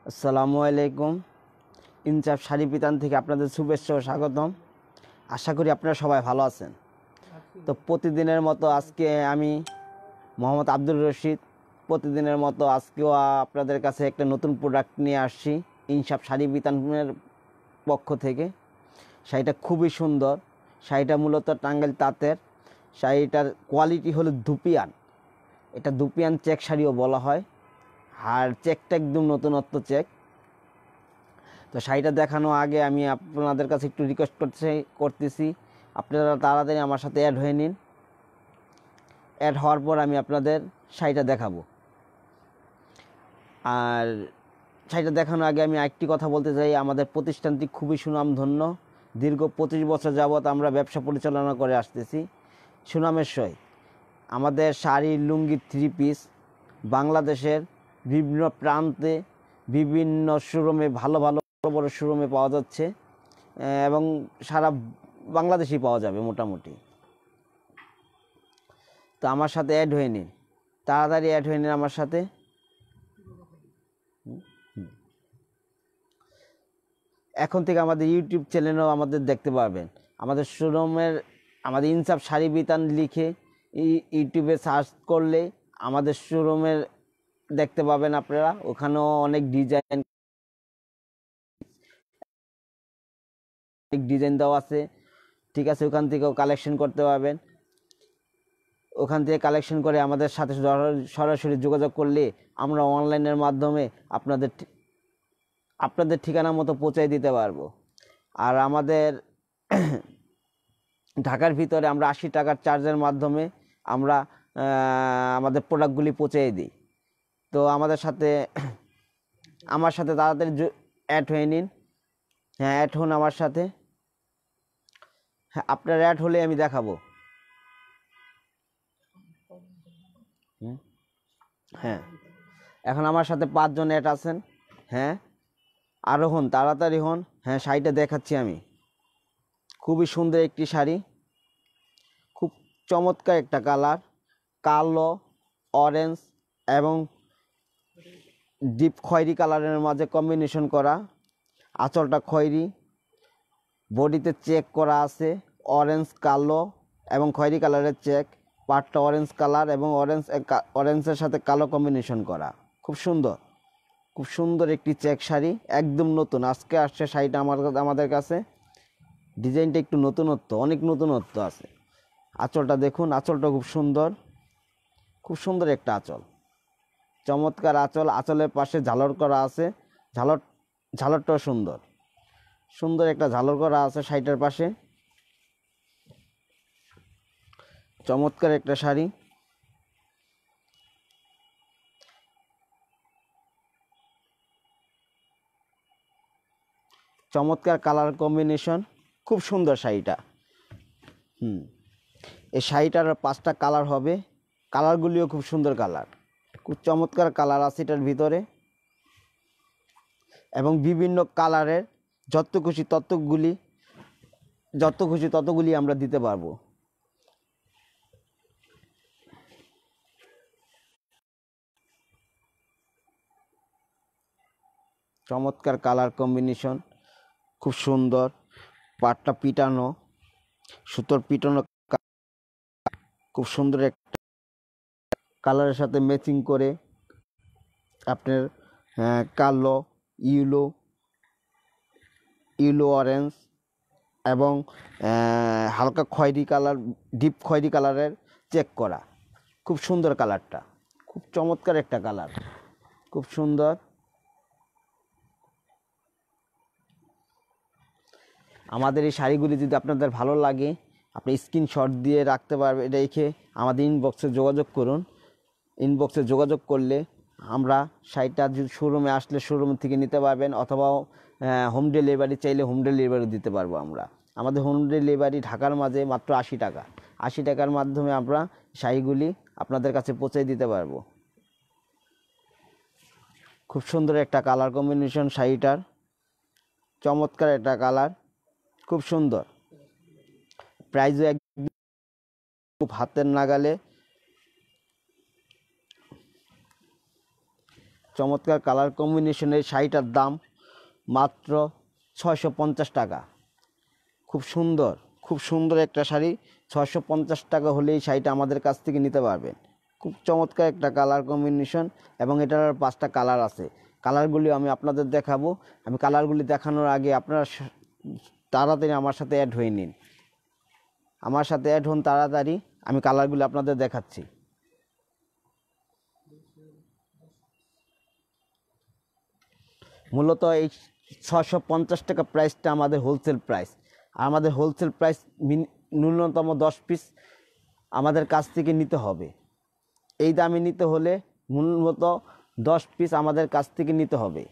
আসসালামু আলাইকুম। ইনসাফ শাড়ি বিতান থেকে আপনাদের শুভেচ্ছা ও স্বাগতম। আশা করি আপনারা সবাই ভালো আছেন। তো প্রতিদিনের মতো আজকে আমি মোহাম্মদ আব্দুর রশিদ প্রতিদিনের মতো আজকেও আপনাদের কাছে একটা নতুন প্রোডাক্ট নিয়ে আসছি ইনসাফ শাড়ি বিতানের পক্ষ থেকে। শাড়িটা খুবই সুন্দর। শাড়িটা মূলত টাঙ্গাইল তাঁতের। শাড়িটার কোয়ালিটি হলো দুপিয়ান। এটা দুপিয়ান চেক শাড়িও বলা হয়। আর চেকটা একদম নতুনত্ব চেক। তো শাড়িটা দেখানো আগে আমি আপনাদের কাছে একটু রিকোয়েস্ট করতেছি আপনারা তাড়াতাড়ি আমার সাথে অ্যাড হয়ে নিন। অ্যাড হওয়ার পর আমি আপনাদের শাড়িটা দেখাবো। আর শাড়িটা দেখানোর আগে আমি একটি কথা বলতে চাই, আমাদের প্রতিষ্ঠানটি খুবই সুনামধন্য। দীর্ঘ 25 বছর যাবৎ আমরা ব্যবসা পরিচালনা করে আসতেছি সুনামের সহিত। আমাদের শাড়ি, লুঙ্গি, থ্রি পিস বাংলাদেশের বিভিন্ন প্রান্তে বিভিন্ন শোরুমে ভালো ভালো বড় শোরুমে পাওয়া যাচ্ছে এবং সারা বাংলাদেশেই পাওয়া যাবে মোটামুটি। তো আমার সাথে অ্যাড হয়ে নিন, তাড়াতাড়ি অ্যাড হয়ে নিন আমার সাথে। এখন থেকে আমাদের ইউটিউব চ্যানেলেও আমাদের দেখতে পারবেন। আমাদের শোরুমের আমাদের ইনসাফ শাড়ি বিতান লিখে ইউটিউবে সার্চ করলে আমাদের শোরুমের দেখতে পাবেন আপনারা। ওখানেও অনেক ডিজাইন দেওয়া আছে, ঠিক আছে। ওখান থেকেও কালেকশন করতে পারবেন। ওখান থেকে কালেকশন করে আমাদের সাথে সরাসরি যোগাযোগ করলে আমরা অনলাইনের মাধ্যমে আপনাদের ঠিকানা মতো পৌঁছে দিতে পারবো। আর আমাদের ঢাকার ভিতরে আমরা 80 টাকার চার্জের মাধ্যমে আমরা আমাদের প্রোডাক্টগুলি পৌঁছে দিই। তো আমার সাথে তাড়াতাড়ি অ্যাড হয়ে নিন। হ্যাঁ, অ্যাড হন আমার সাথে। হ্যাঁ, আপনার অ্যাড হলে আমি দেখাবো। হ্যাঁ, এখন আমার সাথে 5 জন অ্যাড আছেন। হ্যাঁ, আরও হন, তাড়াতাড়ি হন। হ্যাঁ, শাড়িটা দেখাচ্ছি আমি। খুবই সুন্দর একটি শাড়ি, খুব চমৎকার একটা কালার, কালো, অরেঞ্জ এবং ডিপ খয়েরি কালারের মাঝে কম্বিনেশন করা। আঁচলটা খয়েরি, বডিতে চেক করা আছে অরেঞ্জ, কালো এবং খয়েরি কালারের চেক। পাটটা অরেঞ্জ কালার এবং অরেঞ্জের সাথে কালো কম্বিনেশন করা। খুব সুন্দর, খুব সুন্দর একটি চেক শাড়ি, একদম নতুন আজকে আসছে শাড়িটা আমাদের কাছে। ডিজাইনটা একটু নতুনত্ব, অনেক নতুনত্ব আছে। আঁচলটা দেখুন, আঁচলটা খুব সুন্দর, খুব সুন্দর একটা আঁচল, চমৎকার আঁচল। আঁচলের পাশে ঝালর করা আছে, ঝালরটাও সুন্দর, সুন্দর একটা ঝালর করা আছে শাড়িটার পাশে। চমৎকার একটা শাড়ি। চমৎকার কালার কম্বিনেশন, খুব সুন্দর শাড়িটা। এই শাড়িটার 5টা কালার হবে, কালারগুলিও খুব সুন্দর কালার, খুব চমৎকার কালার আছে এটার ভিতরে। এবং বিভিন্ন কালারের যত খুশি ততগুলি আমরা দিতে পারবো। চমৎকার কালার কম্বিনেশন, খুব সুন্দর। পাটটা পিটানো, সুতোর পিটানো, খুব সুন্দর একটা কালারের সাথে ম্যাচিং করে আপনার কালো, ইয়েলো, অরেঞ্জ এবং হালকা খয়েরি কালার, ডিপ খয়েরি কালারের চেক করা। খুব সুন্দর কালারটা, খুব চমৎকার একটা কালার, খুব সুন্দর। আমাদের এই শাড়িগুলি যদি আপনাদের ভালো লাগে, আপনি স্ক্রিনশট দিয়ে রাখতে পারবেন, রেখে আমাদের ইনবক্সে যোগাযোগ করুন। ইনবক্সে যোগাযোগ করলে আমরা শাড়িটা যদি শোরুমে আসলে শোরুম থেকে নিতে পারবেন, অথবা হোম ডেলিভারি চাইলে হোম ডেলিভারি দিতে পারবো আমরা। আমাদের হোম ডেলিভারি ঢাকার মাঝে মাত্র 80 টাকা। 80 টাকার মাধ্যমে আমরা শাড়িগুলি আপনাদের কাছে পৌঁছে দিতে পারবো। খুব সুন্দর একটা কালার কম্বিনেশন শাড়িটার, চমৎকার একটা কালার, খুব সুন্দর। প্রাইসও একদম খুব হাতের নাগালে। চমৎকার কালার কম্বিনেশনের শাড়িটার দাম মাত্র 650 টাকা। খুব সুন্দর একটা শাড়ি, 650 টাকা হলে এই শাড়িটা আমাদের কাছ থেকে নিতে পারবেন। খুব চমৎকার একটা কালার কম্বিনেশন, এবং এটার 5টা কালার আছে। কালারগুলি আমি আপনাদের দেখাবো। আমি কালারগুলি দেখানোর আগে আপনারা তাড়াতাড়ি আমার সাথে অ্যাড হয়ে নিন। আমার সাথে অ্যাড হন তাড়াতাড়ি, আমি কালারগুলি আপনাদের দেখাচ্ছি। মূলত এই 650 টাকা প্রাইসটা আমাদের হোলসেল প্রাইস। আর আমাদের হোলসেল প্রাইস ন্যূনতম 10 পিস আমাদের কাছ থেকে নিতে হবে। এই দামে নিতে হলে মূলত 10 পিস আমাদের কাছ থেকে নিতে হবে।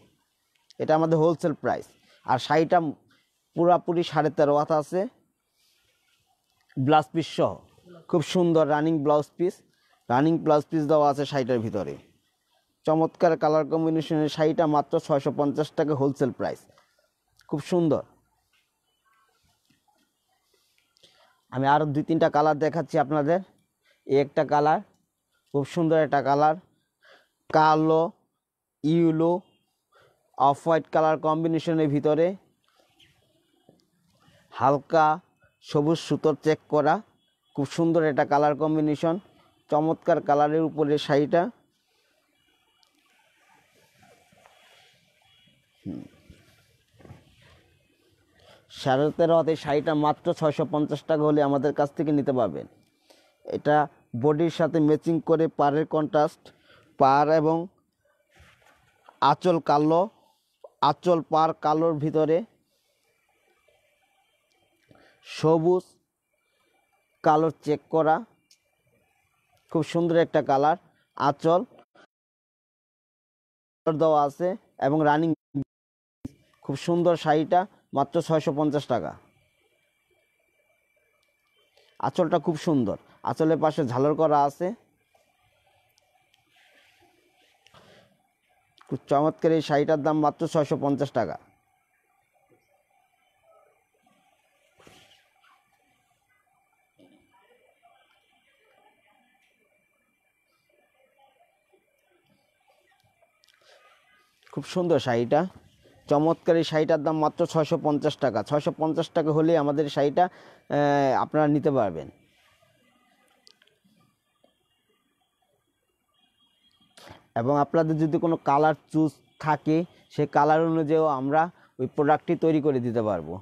এটা আমাদের হোলসেল প্রাইস। আর শাড়িটা পুরাপুরি 13.5 হাত আছে, ব্লাউজ পিস সহ। খুব সুন্দর রানিং ব্লাউজ পিস দেওয়া আছে শাড়িটার ভিতরে। চমৎকার কালার কম্বিনেশনের শাড়িটা মাত্র 650 টাকা হোলসেল প্রাইস। খুব সুন্দর। আমি আরও 2-3টা কালার দেখাচ্ছি আপনাদের। এই একটা কালার, খুব সুন্দর একটা কালার, কালো ইয়েলো অফ হোয়াইট কালার কম্বিনেশনের ভিতরে হালকা সবুজ সুতোর চেক করা। খুব সুন্দর একটা কালার কম্বিনেশন, চমৎকার কালারের উপরে শাড়িটা। 13.5 হাতে শাড়িটা মাত্র 650 টাকা হলে আমাদের কাছ থেকে নিতে পারবেন। এটা বডির সাথে ম্যাচিং করে পাড়ের কন্ট্রাস্ট, পাড় এবং আঁচল পাড় কালোর ভিতরে সবুজ কালোর চেক করা। খুব সুন্দর একটা কালার, আঁচল দেওয়া আছে এবং রানিং। খুব সুন্দর শাড়িটা মাত্র 650 টাকা। আঁচলটা খুব সুন্দর, আঁচলের পাশে ঝালর করা আছে। খুব চমৎকার এই শাড়িটার দাম মাত্র 650 টাকা। খুব সুন্দর শাড়িটা, চমৎকার এই শাড়িটার দাম মাত্র 650 টাকা। 650 টাকা হলে আমাদের শাড়িটা আপনারা নিতে পারবেন। এবং আপনাদের যদি কোনো কালার চুজ থাকে, সেই কালার অনুযায়ীও আমরা ওই প্রোডাক্টটি তৈরি করে দিতে পারবো।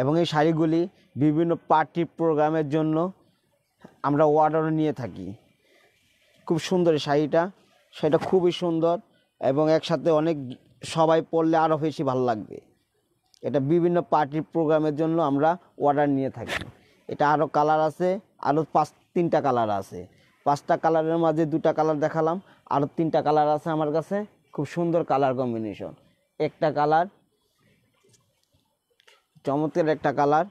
এবং এই শাড়িগুলি বিভিন্ন পার্টি প্রোগ্রামের জন্য আমরা অর্ডার নিয়ে থাকি। খুব সুন্দর শাড়িটা খুবই সুন্দর, এবং একসাথে অনেক সবাই পরলে আরও বেশি ভালো লাগবে। এটা বিভিন্ন পার্টি প্রোগ্রামের জন্য আমরা অর্ডার নিয়ে থাকি। এটা আরও কালার আছে, আরও 3টা কালার আছে। 5টা কালারের মাঝে 2টা কালার দেখালাম, আরও 3টা কালার আছে আমার কাছে। খুব সুন্দর কালার কম্বিনেশন। একটা কালার, চমৎকার একটা কালার,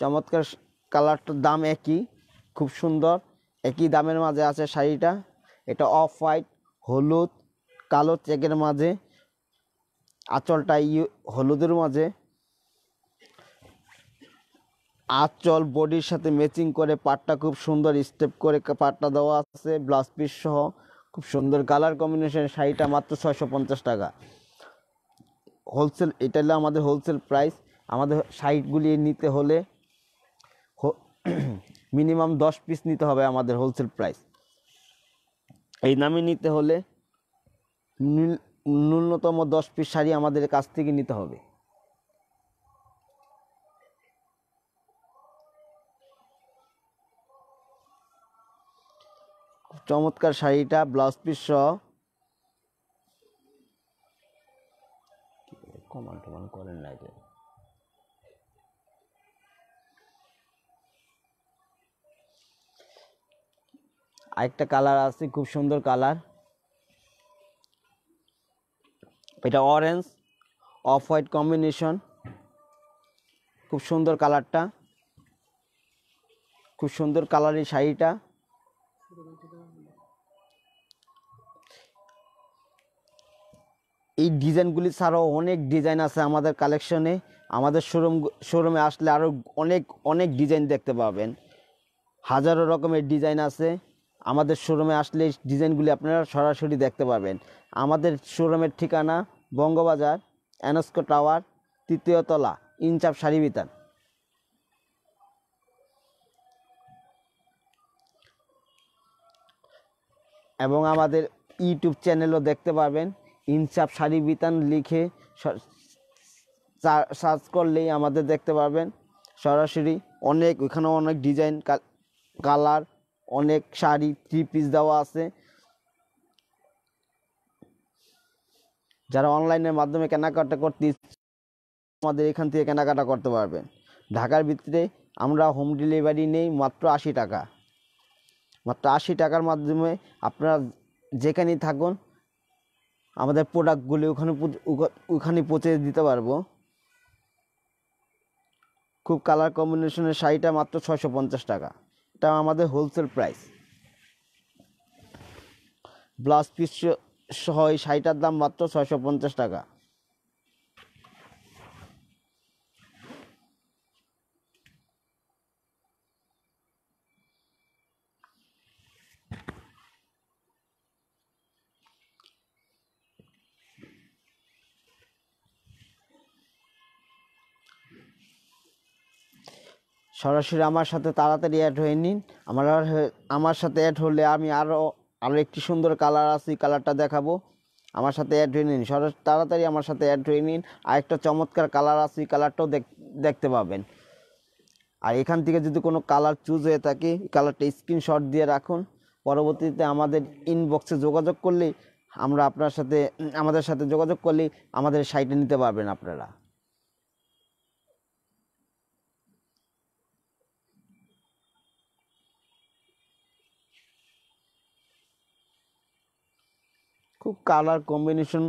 চমৎকার কালারটার দাম একই, খুব সুন্দর, একই দামের মাঝে আছে শাড়িটা। এটা অফ হোয়াইট হলুদ কালো চেকের মাঝে, আঁচলটা হলুদের মাঝে, আঁচল বডির সাথে ম্যাচিং করে পাটটা খুব সুন্দর স্টেপ করে পাটটা দেওয়া আছে, ব্লাউজ পিস সহ। খুব সুন্দর কালার কম্বিনেশন শাড়িটা মাত্র 650 টাকা হোলসেল। এটা হলো আমাদের হোলসেল প্রাইস। আমাদের শাড়িগুলি নিতে হলে মিনিমাম 10 পিস নিতে হবে আমাদের হোলসেল প্রাইস। এই দামে নিতে হলে ন্যূনতম 10 পিস শাড়ি আমাদের কাছ থেকে নিতে হবে। চমৎকার শাড়িটা ব্লাউজ পিস সহ। কমান করেন না, আরেকটা কালার আছে, খুব সুন্দর কালার। এটা অরেঞ্জ অফ হোয়াইট কম্বিনেশন, খুব সুন্দর কালারটা, খুব সুন্দর কালার এই শাড়িটা। এই ডিজাইনগুলি ছাড়াও অনেক ডিজাইন আছে আমাদের কালেকশনে। আমাদের শোরুমে আসলে আরও অনেক অনেক ডিজাইন দেখতে পাবেন, হাজারো রকমের ডিজাইন আছে। আমাদের শোরুমে আসলে এই ডিজাইনগুলি আপনারা সরাসরি দেখতে পাবেন। আমাদের শোরুমের ঠিকানা বঙ্গবাজার এনস্কো টাওয়ার, 3য় তলা, ইনচাপ শাড়ি বিতান। এবং আমাদের ইউটিউব চ্যানেলও দেখতে পাবেন, ইনসাফ শাড়ি বিতান লিখে সার্চ করলেই আমাদের দেখতে পারবেন সরাসরি। ওইখানে অনেক ডিজাইন, কালার, অনেক শাড়ি 3 পিস দেওয়া আছে। যারা অনলাইনের মাধ্যমে কেনাকাটা করতে আমাদের এখান থেকে কেনাকাটা করতে পারবেন। ঢাকার ভিতরে আমরা হোম ডেলিভারি নেই মাত্র 80 টাকা। মাত্র 80 টাকার মাধ্যমে আপনারা যেখানেই থাকুন আমাদের প্রোডাক্টগুলি ওখানে পৌঁছে দিতে পারবো। খুব কালার কম্বিনেশনের শাড়িটা মাত্র 650 টাকা, এটা আমাদের হোলসেল প্রাইস। ব্লাউজ পিস সহ এই শাড়িটার দাম মাত্র 650 টাকা। সরাসরি আমার সাথে তাড়াতাড়ি অ্যাড হয়ে নিন। আমার সাথে অ্যাড হলে আমি আরও একটি সুন্দর কালার আছে, কালারটা দেখাবো। আমার সাথে অ্যাড হয়ে নিন, তাড়াতাড়ি আমার সাথে অ্যাড হয়ে নিন। আর একটা চমৎকার কালার আছে, কালারটাও দেখতে পাবেন। আর এখান থেকে যদি কোনো কালার চুজ হয়ে থাকে, কালারটা স্ক্রিনশট দিয়ে রাখুন। পরবর্তীতে আমাদের ইনবক্সে যোগাযোগ করলেই আমাদের সাথে যোগাযোগ করলেই আমাদের সাইটে নিতে পারবেন আপনারা। খুব কালার কম্বিনেশন,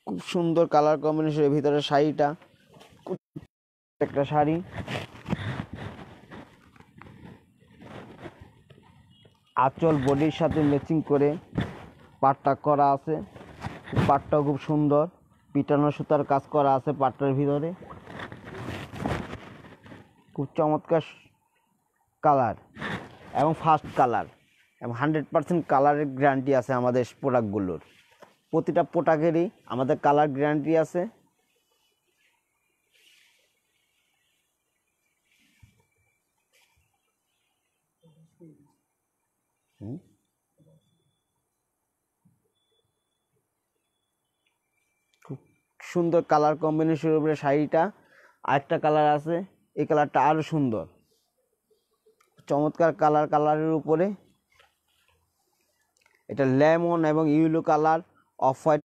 খুব সুন্দর কালার কম্বিনেশনের ভিতরে শাড়িটা, একটা শাড়ি। আঁচল বডির সাথে ম্যাচিং করে পাটটা করা আছে, পাটটাও খুব সুন্দর, পিটানো সুতার কাজ করা আছে পাটটার ভিতরে। খুব চমৎকার কালার এবং ফাস্ট কালার, এবং 100% কালারের গ্যারান্টি আছে আমাদের প্রোডাক্টগুলোর। প্রতিটা প্রোডাক্টেরই আমাদের কালার গ্যারান্টি আছে। খুব সুন্দর কালার কম্বিনেশনের উপরে শাড়িটা। আরেকটা কালার আছে, এই কালারটা আরও সুন্দর, চমৎকার কালারের উপরে। এটা লেমন এবং ইয়েলো কালার, অফ হোয়াইট